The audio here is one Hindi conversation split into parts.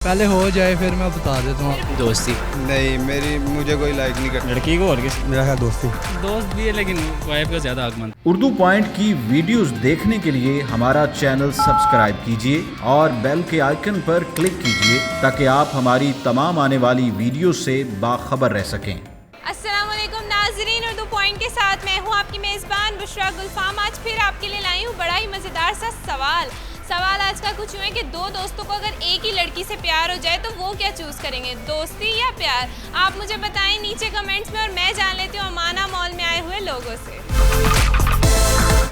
पहले हो जाए फिर मैं बता देता हूँ। दोस्ती नहीं, मुझे कोई लाइक नहीं करता। लड़की को और किस मेरा ख्याल दोस्ती। दोस्त भी है लेकिन वाइफ का ज़्यादा आगमन। उर्दू पॉइंट की वीडियोस देखने के लिए हमारा चैनल सब्सक्राइब कीजिए और बेल के आइकन पर क्लिक कीजिए ताकि आप हमारी तमाम आने वाली वीडियो से बाखबर रह सकें। अस्सलाम वालेकुम नाज़रीन, उर्दू पॉइंट के साथ मैं हूँ आपकी मेज़बान बुशरा गुलफाम। आज फिर आपके लिए लाई हूँ बड़ा ही मज़ेदार सा सवाल आज का कुछ यूँ है कि दो दोस्तों को अगर एक ही लड़की से प्यार हो जाए तो वो क्या चूज़ करेंगे, दोस्ती या प्यार? आप मुझे बताएं नीचे कमेंट्स में और मैं जान लेती हूँ अमाना मॉल में आए हुए लोगों से।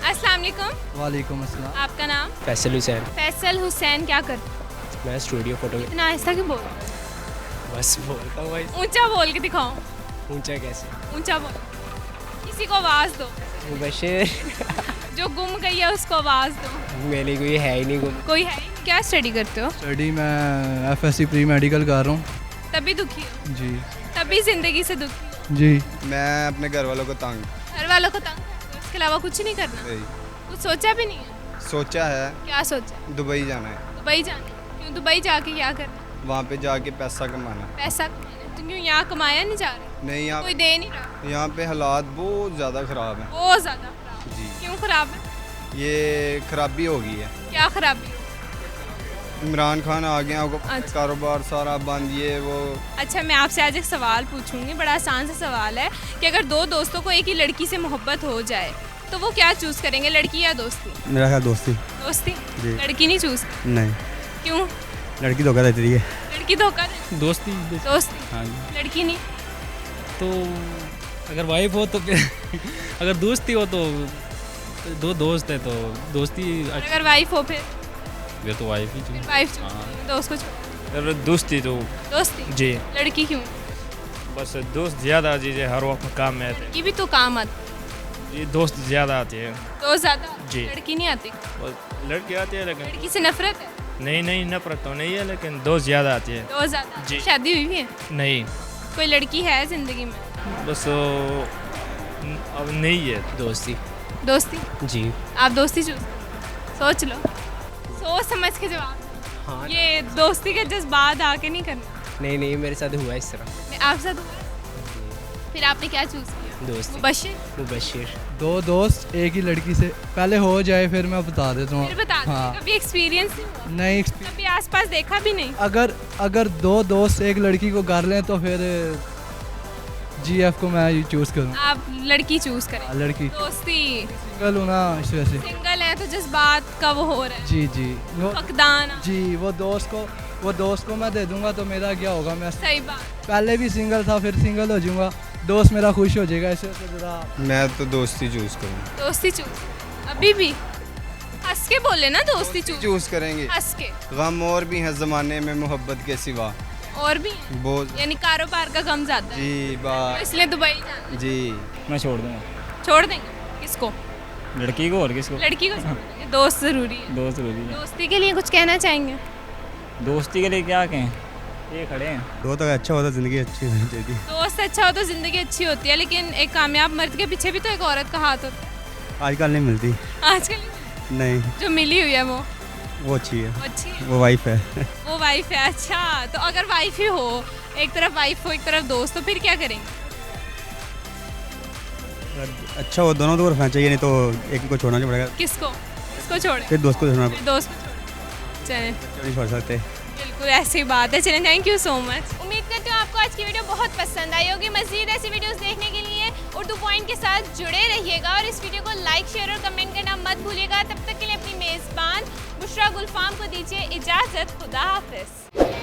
अस्सलाम वालेकुम। वालेकुम अस्सलाम। आपका नाम? फैसल हुसैन। फैसल हुसैन। क्या करते? मैं स्टूडियो फोटो इतना आहिस्ता क्यों बोल? बस बोलता हूँ भाई। ऊंचा बोल के दिखाओ। ऊंचा कैसे? ऊंचा बोल, किसी को आवाज़ दो। मुबशिर जो गुम गई है उसको आवाज़ दो। मेरे कोई है ही नहीं गुम। कोई है? क्या स्टडी करते हो? स्टडी मैं FSC प्री मेडिकल कर रहा हूँ। तभी दुखी हो? जी तभी जिंदगी से दुखी? जी। मैं अपने घर वालों को तंग घर वालों को तंग करते हो, इसके अलावा कुछ नहीं करना? नहीं कुछ सोचा भी नहीं है? सोचा है, क्या सोचा? दुबई जाना है। दुबई जाना? क्यों दुबई जाके क्या करना? वहाँ पे जाके पैसा कमाना है। पैसा कमाना? तुम क्यों यहाँ कमाया नहीं जा रहे? नहीं, कोई दे नहीं रहा? यहाँ पे हालात बहुत ज़्यादा ख़राब हैं। बहुत ज़्यादा खराब। जी, क्यों खराब है? ये खराबी हो गई है। क्या खराबी? इमरान खान आ गया, अच्छा। कारोबार सारा बंद, ये वो। अच्छा, मैं आपसे आज एक सवाल पूछूंगी, बड़ा आसान सा सवाल है कि अगर दो दोस्तों को एक ही लड़की से मोहब्बत हो जाए तो वो क्या चूज़ करेंगे, लड़की या दोस्ती? मेरा ख्याल दोस्ती। दोस्ती? जी। लड़की नहीं चूज़? नहीं, क्यों? लड़की धोखा देती है। लड़की धोखा दे? दोस्ती दोस्ती? हाँ जी। लड़की नहीं? तो अगर वाइफ हो तो फिर अगर दोस्ती हो तो दो दोस्त है तो दोस्ती और अगर वाइफ हो फिर? ये तो वाइफ ही फिर थी। वाइफ हाँ। दोस्त को छोड़? अगर दोस्ती तो दोस्ती? जी, लड़की क्यों? बस दोस्त ज़्यादा चीज़ें हर वक्त काम में आते लड़की भी तो काम आती हैं। ये दोस्त ज़्यादा आते हैं। दोस्त ज़्यादा? जी। लड़की नहीं आती? और लड़के आते हैं लेकिन लड़की से नफरत है? नहीं नफरत तो नहीं है, लेकिन दोस्त ज़्यादा आते हैं। दोस्त ज़्यादा? जी। शादी हुई भी है? नहीं, कोई लड़की है जिंदगी में? बस अब नहीं है। दोस्ती। दोस्ती? जी आप दोस्ती चूज? सोच लो, सोच समझ के जवाब दो। हाँ। ये दोस्ती के जज्बात आके नहीं करना। नहीं मेरे साथ हुआ इस तरह। मैं आप साथ हुआ? फिर आपने क्या चूज किया? दोस्ती। मुबशिर? दो दोस्त एक ही लड़की से पहले हो जाए फिर मैं बता देता हूँ। फिर बता दो। हाँ। कभी एक्सपीरियंस नहीं हुआ? नहीं, कभी आसपास देखा भी नहीं? अगर दो दोस्त एक लड़की को कर लें तो फिर GF को मैं चूज़ करूँ। आप लड़की चूज करें? लड़की। दोस्ती? सिंगल हूँ ना इस वजह से। सिंगल है तो जज्बात का वो हो रहा है, जी वो फकदान। जी वो दोस्त को मैं दे दूंगा तो मेरा क्या होगा, मैं सही बात। पहले भी सिंगल था फिर सिंगल हो जाऊंगा, दोस्त मेरा खुश हो जाएगा, इससे तो ज़रा। मैं तो दोस्ती चूज़ करूँगा। दोस्ती चूज? अभी भी हंस के बोले ना, दोस्ती चूज? चूज़ करेंगे। हंस के? गम और भी है ज़माने में मोहब्बत के सिवा। और भी हैं? बहुत। यानी कारोबार का गम ज्यादा है जी, तो बात। इसलिए दुबई जाना? जी, मैं छोड़ दूँगा छोड़ देंगे? किसको? लड़की को और किसको। लड़की को छोड़ देंगे? दोस्त जरूरी है? दोस्त जरूरी है। दोस्ती के लिए कुछ कहना चाहेंगे? दोस्ती के लिए क्या कहें, ये खड़े हैं। दोस्त अगर अच्छा होता ज़िंदगी अच्छी होनी चाहिए। दोस्त अच्छा हो तो जिंदगी अच्छी होती है, लेकिन एक कामयाब मर्द के पीछे भी तो एक औरत का हाथ होता है। आजकल नहीं मिलती। आजकल नहीं, जो मिली हुई है वो अच्छी है, अच्छी है? वो वाइफ है। वो वाइफ है? अच्छा, तो अगर वाइफ ही हो, एक तरफ वाइफ हो एक तरफ दोस्त, तो फिर क्या करेंगे? अच्छा हो दोनों तो रखना चाहिए, नहीं तो एक को छोड़ना पड़ेगा, किसको छोड़े? फिर दोस्त को छोड़ना फिर दोस्त को छोड़े? चलें, नहीं छोड़ सकते। बिल्कुल ऐसी बात है। चलें, थैंक यू सो मच। उम्मीद करती हूँ आपको आज की वीडियो बहुत पसंद आई होगी। मज़ीद ऐसी वीडियोस देखने के लिए उर्दू पॉइंट के साथ जुड़े रहिएगा और इस वीडियो को लाइक, शेयर और कमेंट करना मत भूलिएगा। तब तक के लिए अपनी मेज़बान बुशरा गुलफाम को दीजिए इजाज़त। खुदा हाफिज़।